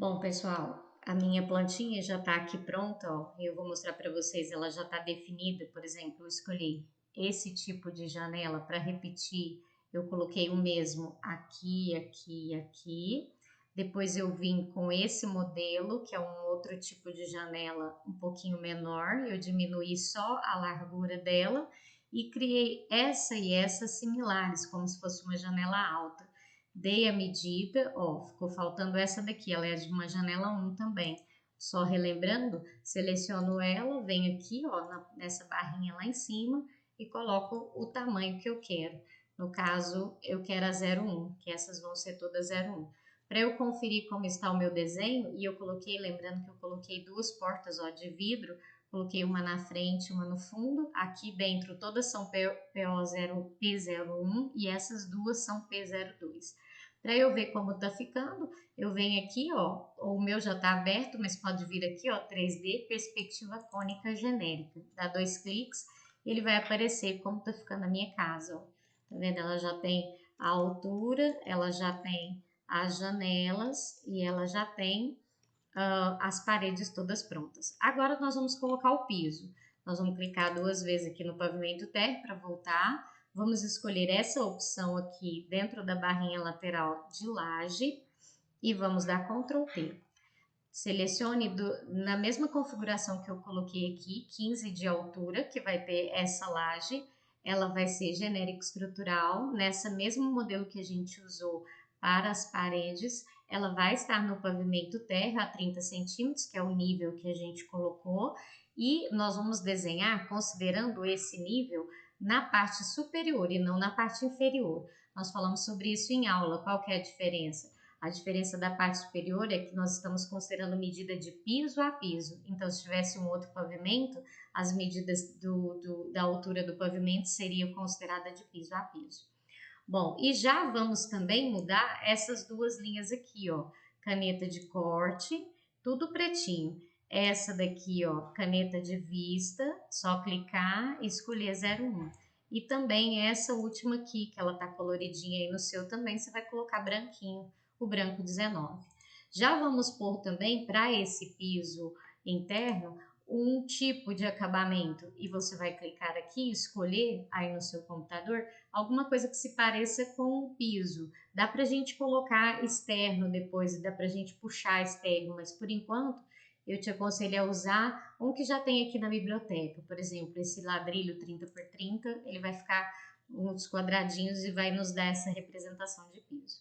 Bom, pessoal, a minha plantinha já está aqui pronta, ó. Eu vou mostrar para vocês, ela já está definida. Por exemplo, eu escolhi esse tipo de janela para repetir. Eu coloquei o mesmo aqui, aqui, aqui. Depois eu vim com esse modelo, que é um outro tipo de janela um pouquinho menor. Eu diminuí só a largura dela e criei essa e essa similares, como se fosse uma janela alta. Dei a medida, ó, ficou faltando essa daqui, ela é de uma janela 1 também. Só relembrando, seleciono ela, venho aqui, ó, nessa barrinha lá em cima e coloco o tamanho que eu quero. No caso, eu quero a 01, que essas vão ser todas 01. Para eu conferir como está o meu desenho, e eu coloquei, lembrando que eu coloquei duas portas, ó, de vidro, coloquei uma na frente, uma no fundo. Aqui dentro todas são PO0, P01 e essas duas são P02. Para eu ver como tá ficando, eu venho aqui, ó, o meu já tá aberto, mas pode vir aqui, ó, 3D, perspectiva cônica genérica. Dá 2 cliques e ele vai aparecer como tá ficando a minha casa, ó. Tá vendo? Ela já tem a altura, ela já tem as janelas e ela já tem as paredes todas prontas. Agora nós vamos colocar o piso. Nós vamos clicar 2 vezes aqui no pavimento térreo para voltar. Vamos escolher essa opção aqui dentro da barrinha lateral de laje e vamos dar Ctrl T. Selecione na mesma configuração que eu coloquei aqui, 15 de altura, que vai ter essa laje. Ela vai ser genérica estrutural, nessa mesmo modelo que a gente usou para as paredes. Ela vai estar no pavimento térreo a 30 centímetros, que é o nível que a gente colocou. E nós vamos desenhar considerando esse nível na parte superior e não na parte inferior. Nós falamos sobre isso em aula, qual que é a diferença? A diferença da parte superior é que nós estamos considerando medida de piso a piso. Então, se tivesse um outro pavimento, as medidas da altura do pavimento seriam consideradas de piso a piso. Bom, e já vamos também mudar essas duas linhas aqui, ó. Caneta de corte, tudo pretinho. Essa daqui, ó, caneta de vista, só clicar e escolher 01. E também essa última aqui, que ela tá coloridinha aí no seu também, você vai colocar branquinho, o branco 19. Já vamos pôr também para esse piso interno um tipo de acabamento e você vai clicar aqui e escolher aí no seu computador alguma coisa que se pareça com o piso. Dá para a gente colocar externo depois, dá para a gente puxar externo, mas por enquanto eu te aconselho a usar um que já tem aqui na biblioteca. Por exemplo, esse ladrilho 30 por 30, ele vai ficar uns quadradinhos e vai nos dar essa representação de piso.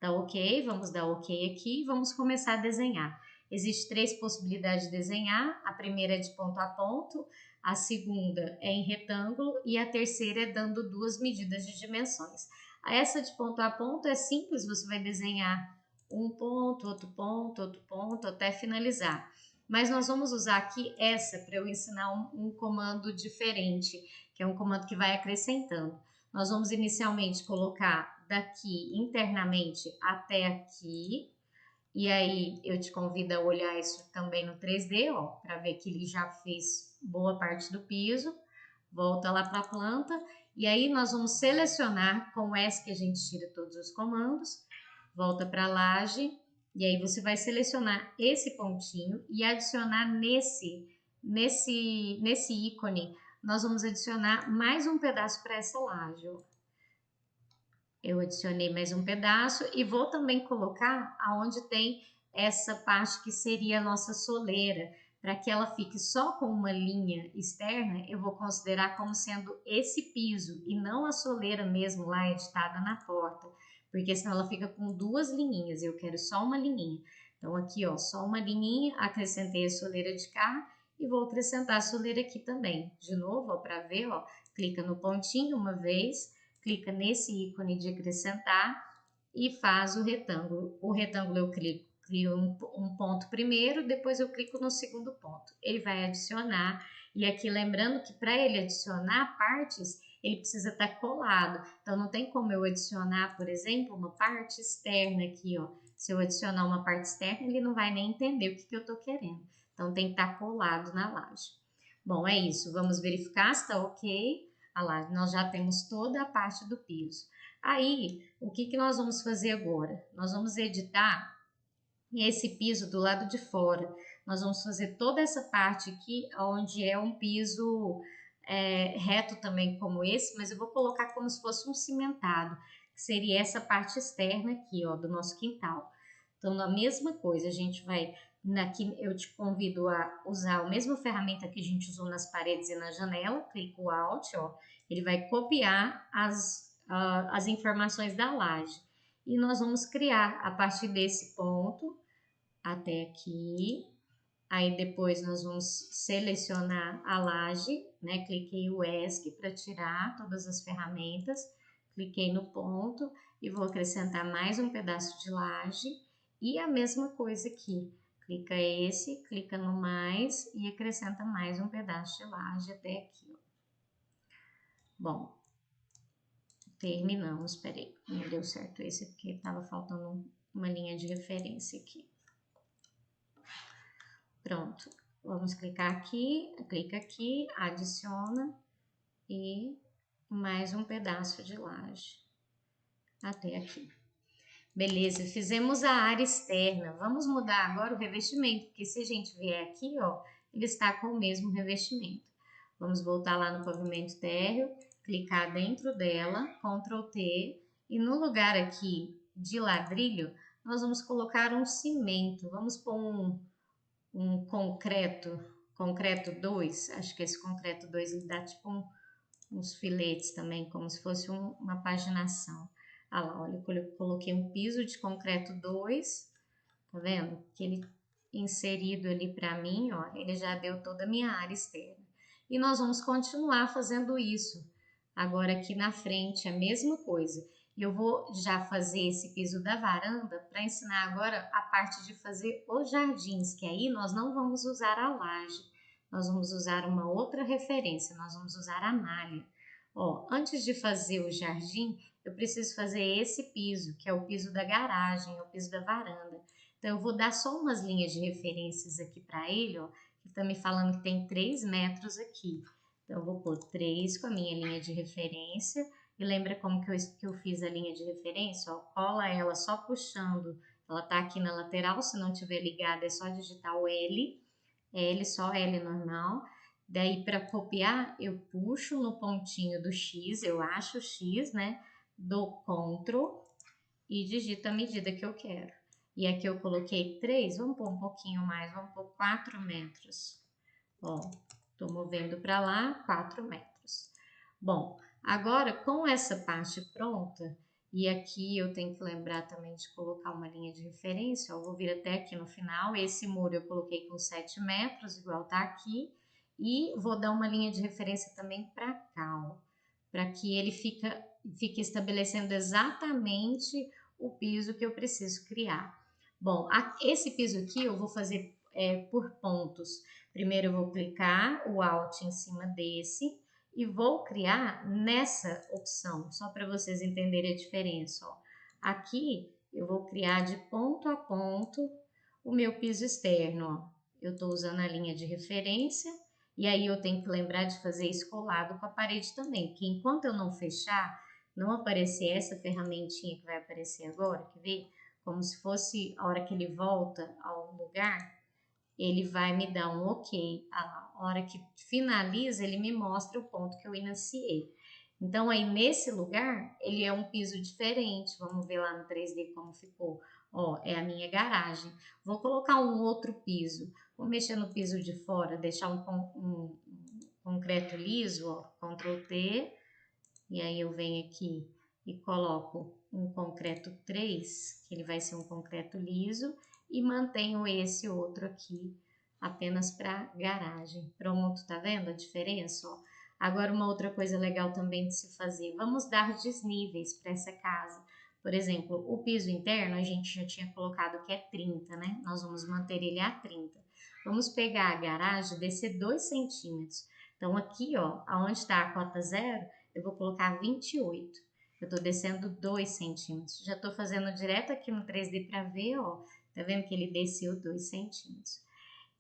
Tá ok? Vamos dar ok aqui e vamos começar a desenhar. Existem 3 possibilidades de desenhar. A primeira é de ponto a ponto, a segunda é em retângulo e a terceira é dando 2 medidas de dimensões. Essa de ponto a ponto é simples, você vai desenhar um ponto, outro ponto, até finalizar. Mas nós vamos usar aqui essa para eu ensinar um comando diferente, que é um comando que vai acrescentando. Nós vamos inicialmente colocar daqui internamente até aqui, e aí eu te convido a olhar isso também no 3D, ó, para ver que ele já fez boa parte do piso. Volta lá para a planta, e aí nós vamos selecionar com o S que a gente tira todos os comandos, volta para a laje, e aí você vai selecionar esse pontinho e adicionar nesse ícone, nós vamos adicionar mais um pedaço para essa laje, ó. Eu adicionei mais um pedaço e vou também colocar aonde tem essa parte que seria a nossa soleira. Para que ela fique só com uma linha externa, eu vou considerar como sendo esse piso e não a soleira mesmo lá editada na porta, porque senão ela fica com 2 linhinhas, eu quero só uma linhinha. Então aqui, ó, só uma linhinha, acrescentei a soleira de cá e vou acrescentar a soleira aqui também. De novo, ó, para ver, ó, clica no pontinho uma vez, clica nesse ícone de acrescentar e faz o retângulo. O retângulo eu crio um ponto primeiro, depois eu clico no segundo ponto. Ele vai adicionar, e aqui lembrando que para ele adicionar partes, ele precisa estar colado. Então não tem como eu adicionar, por exemplo, uma parte externa aqui, ó. Se eu adicionar uma parte externa, ele não vai nem entender o que eu estou querendo. Então tem que estar colado na laje. Bom, é isso. Vamos verificar se está ok. Olha lá, nós já temos toda a parte do piso. Aí, o que nós vamos fazer agora? Nós vamos editar E esse piso do lado de fora, nós vamos fazer toda essa parte aqui, onde é um piso reto também como esse, mas eu vou colocar como se fosse um cimentado, que seria essa parte externa aqui, ó, do nosso quintal. Então, a mesma coisa, a gente vai, aqui eu te convido a usar a mesma ferramenta que a gente usou nas paredes e na janela, clica o Alt, ó, ele vai copiar as informações da laje. E nós vamos criar a partir desse ponto até aqui. Aí depois nós vamos selecionar a laje, né? Cliquei o ESC para tirar todas as ferramentas, cliquei no ponto e vou acrescentar mais um pedaço de laje e a mesma coisa aqui. Clica clica no mais e acrescenta mais um pedaço de laje até aqui, ó. Bom, terminamos, peraí, não deu certo esse porque estava faltando uma linha de referência aqui. Pronto, vamos clicar aqui, clica aqui, adiciona e mais um pedaço de laje até aqui. Beleza, fizemos a área externa. Vamos mudar agora o revestimento, porque se a gente vier aqui, ó, ele está com o mesmo revestimento. Vamos voltar lá no pavimento térreo, clicar dentro dela, Ctrl T, e no lugar aqui de ladrilho, nós vamos colocar um cimento. Vamos pôr um concreto 2, acho que esse concreto 2 ele dá tipo uns filetes também, como se fosse uma paginação. Ah lá, olha, eu coloquei um piso de concreto 2, tá vendo? Que ele inserido ali para mim, ó, ele já deu toda a minha área externa. E nós vamos continuar fazendo isso. Agora aqui na frente, a mesma coisa. E eu vou já fazer esse piso da varanda para ensinar agora a parte de fazer os jardins, que aí nós não vamos usar a laje, nós vamos usar uma outra referência, nós vamos usar a malha. Ó, antes de fazer o jardim, eu preciso fazer esse piso, que é o piso da garagem, é o piso da varanda. Então, eu vou dar só umas linhas de referências aqui para ele, ó, que está me falando que tem 3 metros aqui. Então, eu vou pôr 3 com a minha linha de referência. E lembra como que eu fiz a linha de referência? Ó, cola ela só puxando. Ela tá aqui na lateral, se não tiver ligada é só digitar o L. L, só L normal. Daí para copiar, eu puxo no pontinho do X, eu acho o X, né? Dou Ctrl e digito a medida que eu quero. E aqui eu coloquei 3, vamos pôr um pouquinho mais, vamos pôr 4 metros. Ó, tô movendo para lá, 4 metros. Bom, agora, com essa parte pronta, e aqui eu tenho que lembrar também de colocar uma linha de referência, eu vou vir até aqui no final, esse muro eu coloquei com 7 metros, igual tá aqui, e vou dar uma linha de referência também para cá, ó, para que ele fique estabelecendo exatamente o piso que eu preciso criar. Bom, esse piso aqui eu vou fazer por pontos. Primeiro eu vou clicar o Alt em cima desse, e vou criar nessa opção, só para vocês entenderem a diferença. Ó. Aqui eu vou criar de ponto a ponto o meu piso externo. Ó. Eu estou usando a linha de referência e aí eu tenho que lembrar de fazer isso colado com a parede também, porque enquanto eu não fechar, não aparecer essa ferramentinha que vai aparecer agora, quer ver? Como se fosse a hora que ele volta ao lugar, ele vai me dar um ok. A hora que finaliza, ele me mostra o ponto que eu iniciei. Então, aí nesse lugar, ele é um piso diferente. Vamos ver lá no 3D como ficou. Ó, é a minha garagem. Vou colocar um outro piso. Vou mexer no piso de fora, deixar um concreto liso, ó, Ctrl T. E aí eu venho aqui e coloco um concreto 3, que ele vai ser um concreto liso, e mantenho esse outro aqui apenas para garagem. Pronto, tá vendo a diferença? Ó? Agora uma outra coisa legal também de se fazer, vamos dar desníveis para essa casa. Por exemplo, o piso interno a gente já tinha colocado que é 30, né? Nós vamos manter ele a 30. Vamos pegar a garagem e descer 2 centímetros. Então aqui, ó, aonde está a cota 0, eu vou colocar 28. Eu tô descendo 2 centímetros. Já tô fazendo direto aqui no 3D para ver, ó. Tá vendo que ele desceu 2 centímetros.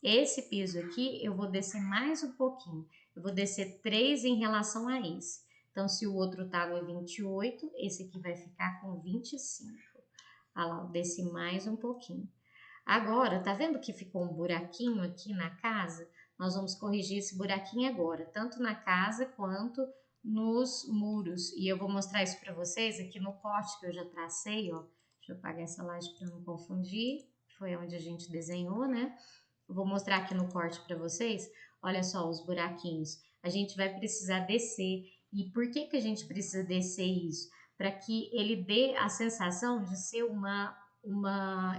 Esse piso aqui, eu vou descer mais um pouquinho. Eu vou descer 3 em relação a esse. Então, se o outro tava 28, esse aqui vai ficar com 25. Olha lá, eu desci mais um pouquinho. Agora, tá vendo que ficou um buraquinho aqui na casa? Nós vamos corrigir esse buraquinho agora, tanto na casa quanto nos muros. E eu vou mostrar isso para vocês aqui no corte que eu já tracei, ó. Deixa eu apagar essa laje para não confundir. Foi onde a gente desenhou, né? Eu vou mostrar aqui no corte para vocês. Olha só os buraquinhos. A gente vai precisar descer. E por que que a gente precisa descer isso? Para que ele dê a sensação de ser uma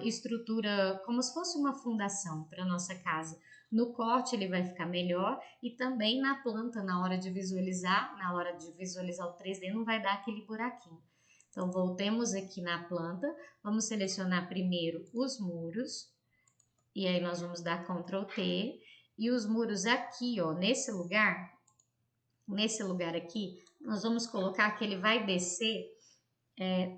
estrutura, como se fosse uma fundação para nossa casa. No corte ele vai ficar melhor e também na planta, na hora de visualizar o 3D, não vai dar aquele buraquinho. Então, voltemos aqui na planta, vamos selecionar primeiro os muros, e aí nós vamos dar Ctrl T, e os muros aqui, ó, nesse lugar aqui, nós vamos colocar que ele vai descer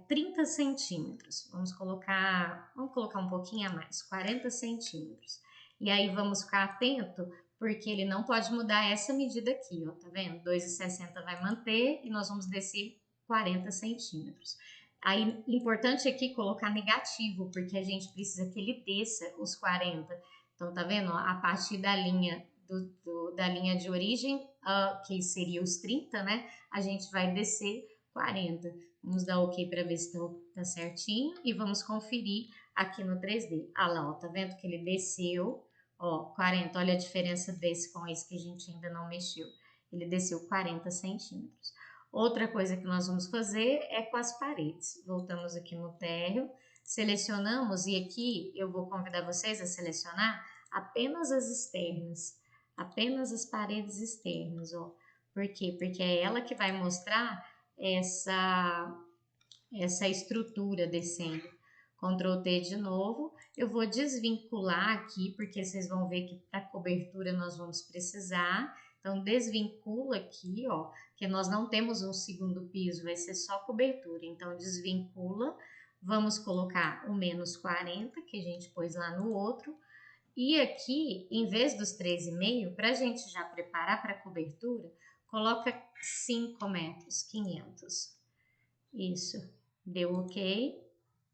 30 centímetros. Vamos colocar um pouquinho a mais, 40 centímetros. E aí vamos ficar atento, porque ele não pode mudar essa medida aqui, ó, tá vendo? 2,60 vai manter e nós vamos descer 40 centímetros. Aí, importante aqui colocar negativo, porque a gente precisa que ele desça os 40. Então, tá vendo? A partir da linha da linha de origem, que seria os 30, né? A gente vai descer 40. Vamos dar OK para ver se tá certinho e vamos conferir aqui no 3D. Ah lá, ó, tá vendo que ele desceu, ó, 40. Olha a diferença desse com esse que a gente ainda não mexeu. Ele desceu 40 centímetros. Outra coisa que nós vamos fazer é com as paredes. Voltamos aqui no térreo, selecionamos e aqui eu vou convidar vocês a selecionar apenas as externas, apenas as paredes externas, ó. Por quê? Porque é ela que vai mostrar essa estrutura descendo. Ctrl T de novo, eu vou desvincular aqui, porque vocês vão ver que para cobertura nós vamos precisar. Então, desvincula aqui, ó, que nós não temos um segundo piso, vai ser só cobertura. Então, desvincula, vamos colocar o menos 40, que a gente pôs lá no outro. E aqui, em vez dos 3,5, para a gente já preparar para a cobertura, coloca 5 metros, 500. Isso, deu OK.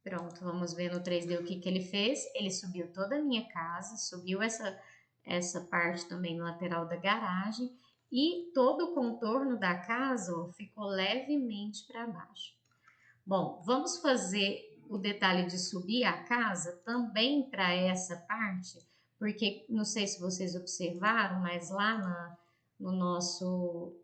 Pronto, vamos ver no 3D o que que ele fez. Ele subiu toda a minha casa, subiu essa parte também no lateral da garagem e todo o contorno da casa, ó, ficou levemente para baixo. Bom, vamos fazer o detalhe de subir a casa também para essa parte, porque não sei se vocês observaram, mas lá no nosso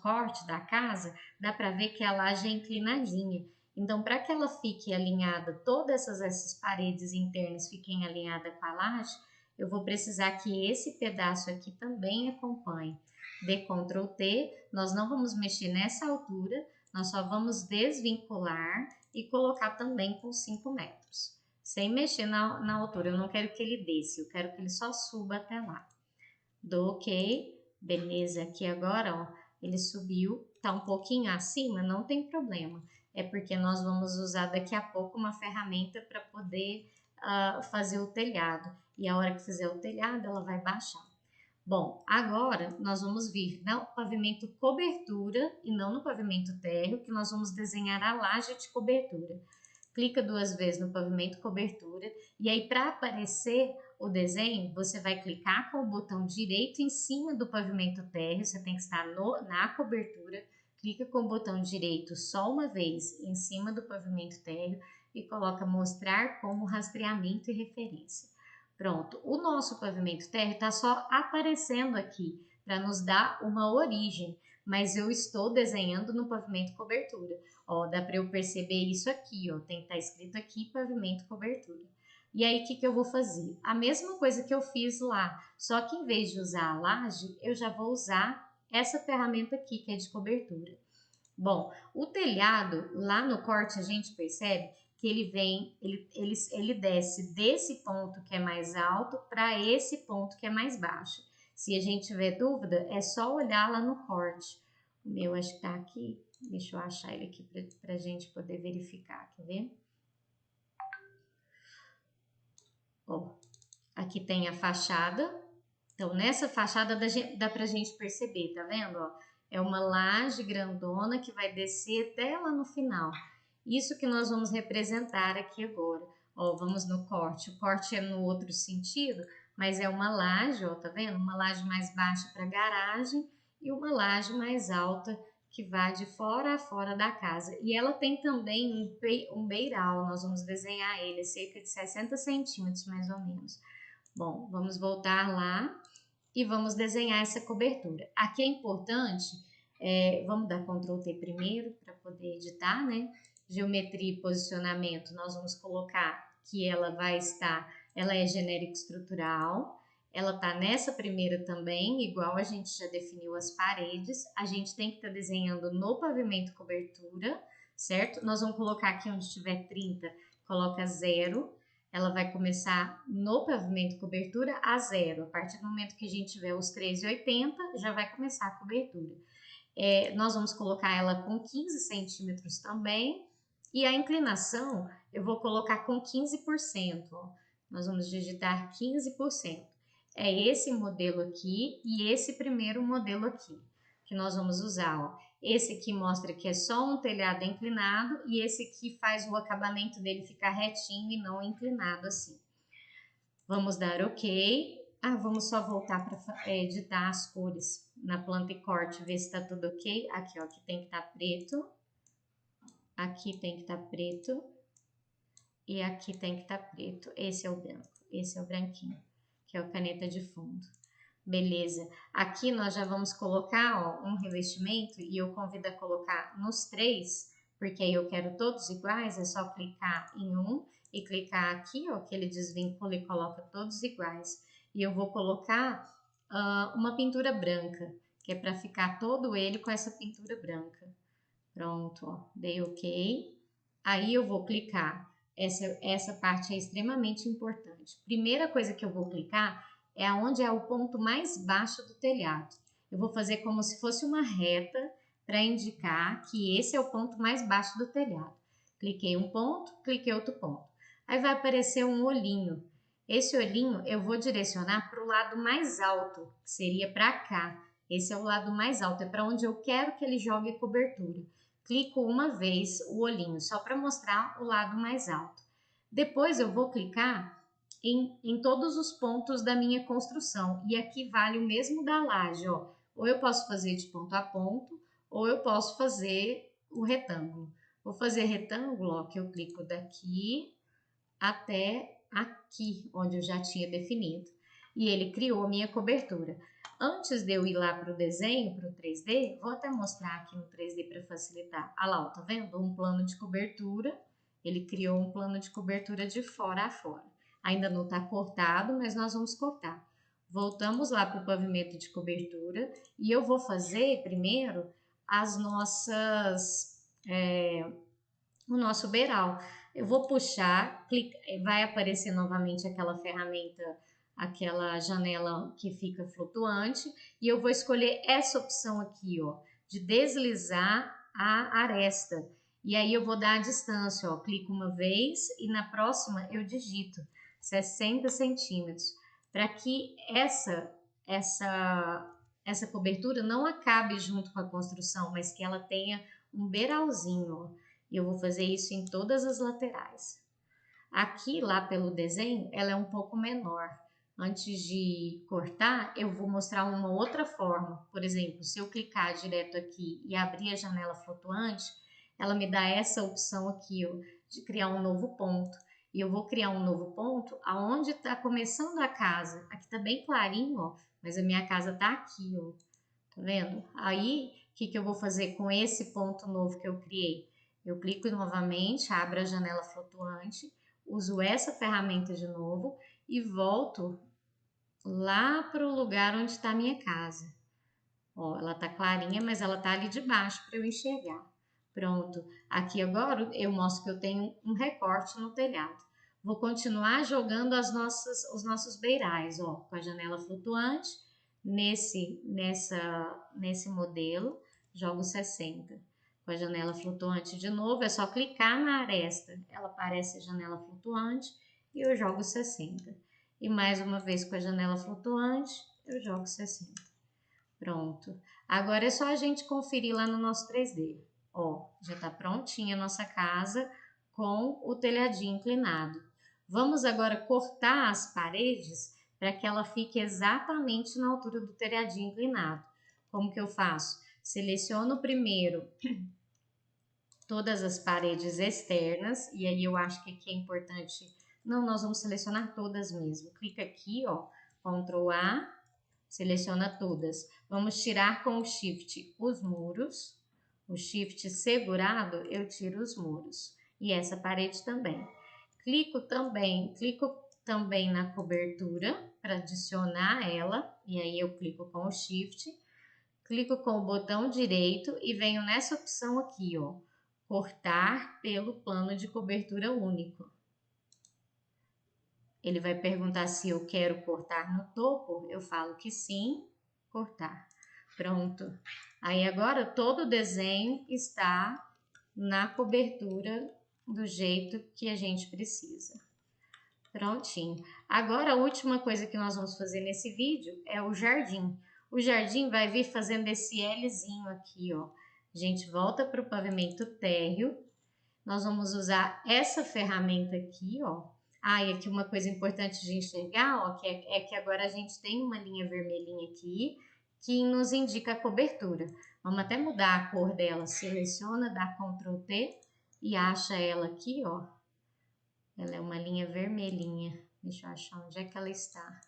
corte da casa, dá para ver que a laje é inclinadinha. Então, para que ela fique alinhada, todas essas paredes internas fiquem alinhadas com a laje, eu vou precisar que esse pedaço aqui também acompanhe. Dê Ctrl T, nós não vamos mexer nessa altura, nós só vamos desvincular e colocar também com 5 metros. Sem mexer na altura, eu não quero que ele desça, eu quero que ele só suba até lá. Dou OK, beleza, aqui agora, ó, ele subiu, tá um pouquinho acima, não tem problema. É porque nós vamos usar daqui a pouco uma ferramenta para poder fazer o telhado. E a hora que fizer o telhado, ela vai baixar. Bom, agora nós vamos vir no pavimento cobertura e não no pavimento térreo, que nós vamos desenhar a laje de cobertura. Clica 2 vezes no pavimento cobertura e aí para aparecer o desenho, você vai clicar com o botão direito em cima do pavimento térreo, você tem que estar na cobertura, clica com o botão direito só uma vez em cima do pavimento térreo e coloca mostrar como rastreamento e referência. Pronto, o nosso pavimento térreo está só aparecendo aqui para nos dar uma origem, mas eu estou desenhando no pavimento cobertura. Ó, dá para eu perceber isso aqui, ó, tem que estar escrito aqui pavimento cobertura. E aí, o que que eu vou fazer? A mesma coisa que eu fiz lá, só que em vez de usar a laje, eu já vou usar essa ferramenta aqui, que é de cobertura. Bom, o telhado, lá no corte, a gente percebe que ele desce desse ponto que é mais alto para esse ponto que é mais baixo. Se a gente tiver dúvida, é só olhar lá no corte. O meu acho que tá aqui, deixa eu achar ele aqui para a gente poder verificar, quer ver? Ó, aqui tem a fachada. Então, nessa fachada dá pra gente perceber, tá vendo? Ó, é uma laje grandona que vai descer até lá no final. Isso que nós vamos representar aqui agora. Ó, vamos no corte. O corte é no outro sentido, mas é uma laje, ó, tá vendo? Uma laje mais baixa para garagem e uma laje mais alta que vai de fora a fora da casa. E ela tem também um beiral, nós vamos desenhar ele, cerca de 60 centímetros mais ou menos. Bom, vamos voltar lá e vamos desenhar essa cobertura. Aqui é importante, vamos dar Ctrl T primeiro para poder editar, né? Geometria e posicionamento, nós vamos colocar que ela é genérica estrutural, ela tá nessa primeira também, igual a gente já definiu as paredes, a gente tem que estar desenhando no pavimento cobertura, certo? Nós vamos colocar aqui onde tiver 30, coloca 0, ela vai começar no pavimento cobertura a 0. A partir do momento que a gente tiver os 3,80, já vai começar a cobertura. Nós vamos colocar ela com 15 centímetros também. E a inclinação eu vou colocar com 15%. Ó. Nós vamos digitar 15%. É esse modelo aqui e esse primeiro modelo aqui que nós vamos usar. Ó. Esse aqui mostra que é só um telhado inclinado e esse aqui faz o acabamento dele ficar retinho e não inclinado assim. Vamos dar OK. Vamos só voltar para editar as cores na planta e corte, ver se está tudo OK. Aqui, ó, que tem que estar preto. Aqui tem que estar preto. E aqui tem que estar preto. Esse é o branco. Esse é o branquinho, que é a caneta de fundo. Beleza. Aqui nós já vamos colocar, ó, um revestimento e eu convido a colocar nos 3, porque aí eu quero todos iguais, é só clicar em um e clicar aqui, ó, que ele desvincula e coloca todos iguais. E eu vou colocar uma pintura branca, que é para ficar todo ele com essa pintura branca. Pronto, ó, dei OK. Aí eu vou clicar, essa parte é extremamente importante. Primeira coisa que eu vou clicar é onde é o ponto mais baixo do telhado. Eu vou fazer como se fosse uma reta para indicar que esse é o ponto mais baixo do telhado. Cliquei um ponto, cliquei outro ponto. Aí vai aparecer um olhinho. Esse olhinho eu vou direcionar para o lado mais alto, que seria para cá. Esse é o lado mais alto, é para onde eu quero que ele jogue a cobertura. Clico uma vez o olhinho, só para mostrar o lado mais alto. Depois eu vou clicar em todos os pontos da minha construção. E aqui vale o mesmo da laje, ó. Ou eu posso fazer de ponto a ponto, ou eu posso fazer o retângulo. Vou fazer retângulo, ó, que eu clico daqui até aqui, onde eu já tinha definido. E ele criou a minha cobertura. Antes de eu ir lá para o desenho, para o 3D, vou até mostrar aqui no 3D para facilitar. Olha lá, ó, tá vendo? Um plano de cobertura. Ele criou um plano de cobertura de fora a fora. Ainda não está cortado, mas nós vamos cortar. Voltamos lá para o pavimento de cobertura e eu vou fazer primeiro o nosso beiral. Eu vou puxar, vai aparecer novamente aquela ferramenta, aquela janela que fica flutuante e eu vou escolher essa opção aqui, ó, de deslizar a aresta. E aí eu vou dar a distância, ó, clico uma vez e na próxima eu digito 60 centímetros, para que essa cobertura não acabe junto com a construção, mas que ela tenha um beiralzinho, ó. E eu vou fazer isso em todas as laterais. Aqui, lá pelo desenho, ela é um pouco menor. Antes de cortar, eu vou mostrar uma outra forma. Por exemplo, se eu clicar direto aqui e abrir a janela flutuante, ela me dá essa opção aqui, ó, de criar um novo ponto. E eu vou criar um novo ponto aonde está começando a casa. Aqui tá bem clarinho, ó, mas a minha casa tá aqui, ó. Tá vendo? Aí, o que eu vou fazer com esse ponto novo que eu criei? Eu clico novamente, abro a janela flutuante, uso essa ferramenta de novo e volto lá para o lugar onde está a minha casa. Ó, ela tá clarinha, mas ela tá ali de baixo para eu enxergar. Pronto. Aqui agora eu mostro que eu tenho um recorte no telhado. Vou continuar jogando os nossos beirais, ó, com a janela flutuante nesse modelo, jogo 60. Com a janela flutuante de novo, é só clicar na aresta, ela aparece a janela flutuante e eu jogo 60. E mais uma vez com a janela flutuante, eu jogo 60. Pronto. Agora é só a gente conferir lá no nosso 3D. Ó, já tá prontinha a nossa casa com o telhadinho inclinado. Vamos agora cortar as paredes para que ela fique exatamente na altura do telhadinho inclinado. Como que eu faço? Seleciono primeiro todas as paredes externas, e aí eu acho que aqui é importante, não, nós vamos selecionar todas mesmo. Clica aqui, ó, Ctrl A, seleciona todas. Vamos tirar com o Shift os muros, o Shift segurado, eu tiro os muros. E essa parede também. Clico também na cobertura para adicionar ela, e aí eu clico com o Shift, clico com o botão direito e venho nessa opção aqui, ó, cortar pelo plano de cobertura único. Ele vai perguntar se eu quero cortar no topo, eu falo que sim, cortar. Pronto. Aí agora todo o desenho está na cobertura do jeito que a gente precisa. Prontinho. Agora a última coisa que nós vamos fazer nesse vídeo é o jardim. O jardim vai vir fazendo esse Lzinho aqui, ó. A gente volta para o pavimento térreo. Nós vamos usar essa ferramenta aqui, ó. Ah, e aqui uma coisa importante de enxergar, ó, é que agora a gente tem uma linha vermelhinha aqui que nos indica a cobertura. Vamos até mudar a cor dela. Seleciona, dá Ctrl T e acha ela aqui, ó. Ela é uma linha vermelhinha. Deixa eu achar onde é que ela está.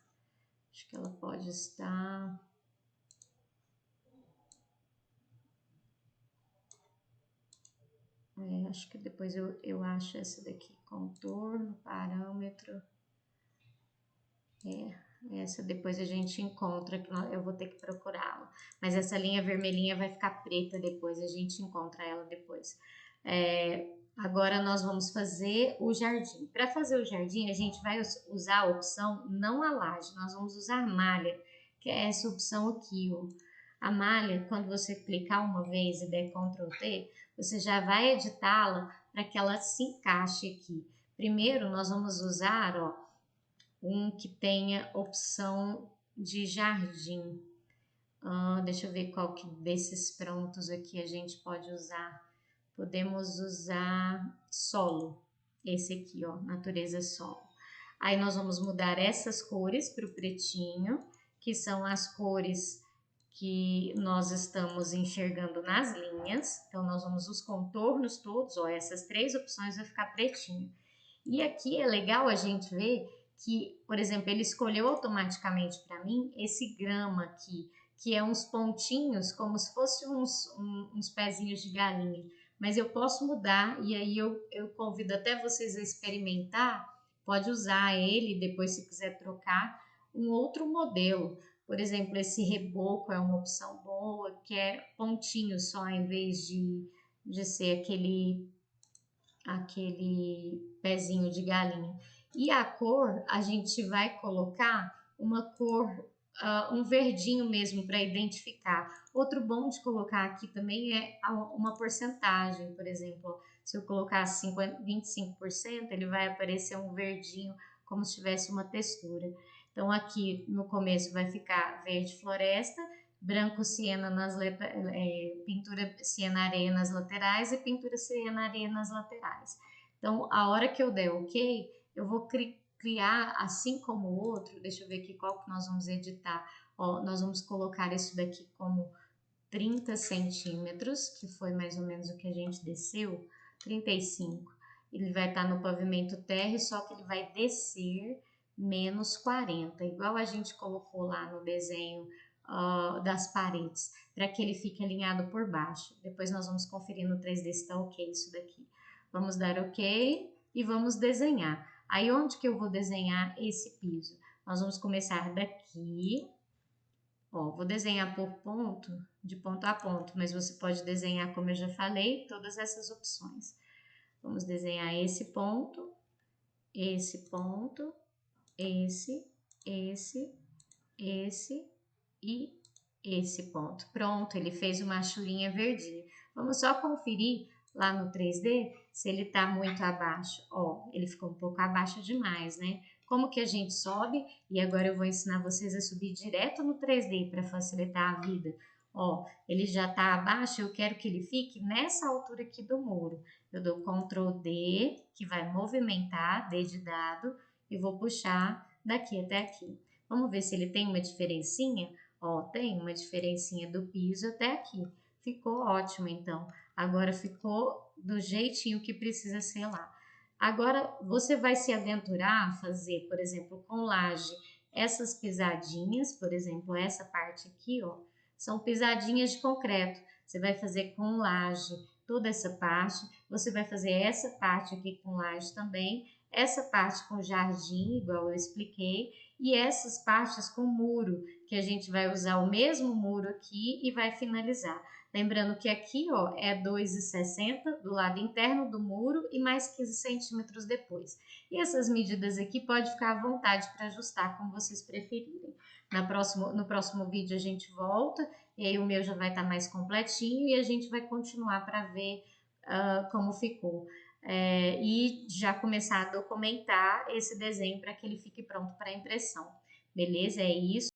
Acho que ela pode estar... acho que depois eu acho essa daqui. Contorno, parâmetro. Essa depois a gente encontra, que eu vou ter que procurá-la. Mas essa linha vermelhinha vai ficar preta depois, a gente encontra ela depois. Agora nós vamos fazer o jardim. Para fazer o jardim, a gente vai usar a opção não a laje, nós vamos usar malha, que é essa opção aqui, ó. A malha, quando você clicar uma vez e der Ctrl T, você já vai editá-la para que ela se encaixe aqui. Primeiro, nós vamos usar, ó, um que tenha opção de jardim. Deixa eu ver qual que desses prontos aqui a gente pode usar. Podemos usar solo, esse aqui, ó, natureza solo. Aí nós vamos mudar essas cores para o pretinho, que são as cores que nós estamos enxergando nas linhas. Então nós vamos os contornos todos, ó, essas três opções vai ficar pretinho. E aqui é legal a gente ver que, por exemplo, ele escolheu automaticamente para mim esse grama aqui, que é uns pontinhos, como se fosse uns pezinhos de galinha. Mas eu posso mudar, e aí eu convido até vocês a experimentar, pode usar ele, depois se quiser trocar, um outro modelo. Por exemplo, esse reboco é uma opção boa, que é pontinho só, em vez de ser aquele pezinho de galinha. E a cor, a gente vai colocar uma cor, um verdinho mesmo para identificar. Outro bom de colocar aqui também é uma porcentagem, por exemplo, se eu colocar 25%, ele vai aparecer um verdinho como se tivesse uma textura. Então aqui no começo vai ficar verde floresta, branco siena pintura siena areia nas laterais e pintura siena areia nas laterais. Então, a hora que eu der OK, eu vou criar, assim como o outro, deixa eu ver aqui qual que nós vamos editar. Ó, nós vamos colocar isso daqui como 30 centímetros, que foi mais ou menos o que a gente desceu, 35. Ele vai estar no pavimento térreo, só que ele vai descer menos 40, igual a gente colocou lá no desenho das paredes, para que ele fique alinhado por baixo. Depois nós vamos conferir no 3D se está ok isso daqui. Vamos dar OK e vamos desenhar. Aí onde que eu vou desenhar esse piso? Nós vamos começar daqui. Ó, vou desenhar por ponto, de ponto a ponto, mas você pode desenhar, como eu já falei, todas essas opções. Vamos desenhar esse ponto, esse, esse e esse ponto. Pronto, ele fez uma churinha verdinha. Vamos só conferir lá no 3D se ele tá muito abaixo. Ó, ele ficou um pouco abaixo demais, né? Como que a gente sobe? E agora eu vou ensinar vocês a subir direto no 3D para facilitar a vida. Ó, ele já tá abaixo, eu quero que ele fique nessa altura aqui do muro. Eu dou Ctrl D, que vai movimentar, D de dado, e vou puxar daqui até aqui. Vamos ver se ele tem uma diferencinha? Ó, tem uma diferencinha do piso até aqui. Ficou ótimo, então. Agora ficou do jeitinho que precisa ser lá. Agora, você vai se aventurar a fazer, por exemplo, com laje, essas pisadinhas, por exemplo, essa parte aqui, ó, são pisadinhas de concreto. Você vai fazer com laje toda essa parte, você vai fazer essa parte aqui com laje também, essa parte com jardim, igual eu expliquei, e essas partes com muro, que a gente vai usar o mesmo muro aqui e vai finalizar. Lembrando que aqui, ó, é 2,60 do lado interno do muro e mais 15 centímetros depois. E essas medidas aqui pode ficar à vontade para ajustar como vocês preferirem. No próximo vídeo a gente volta, e aí o meu já vai estar mais completinho e a gente vai continuar para ver como ficou. E já começar a documentar esse desenho para que ele fique pronto para impressão. Beleza? É isso.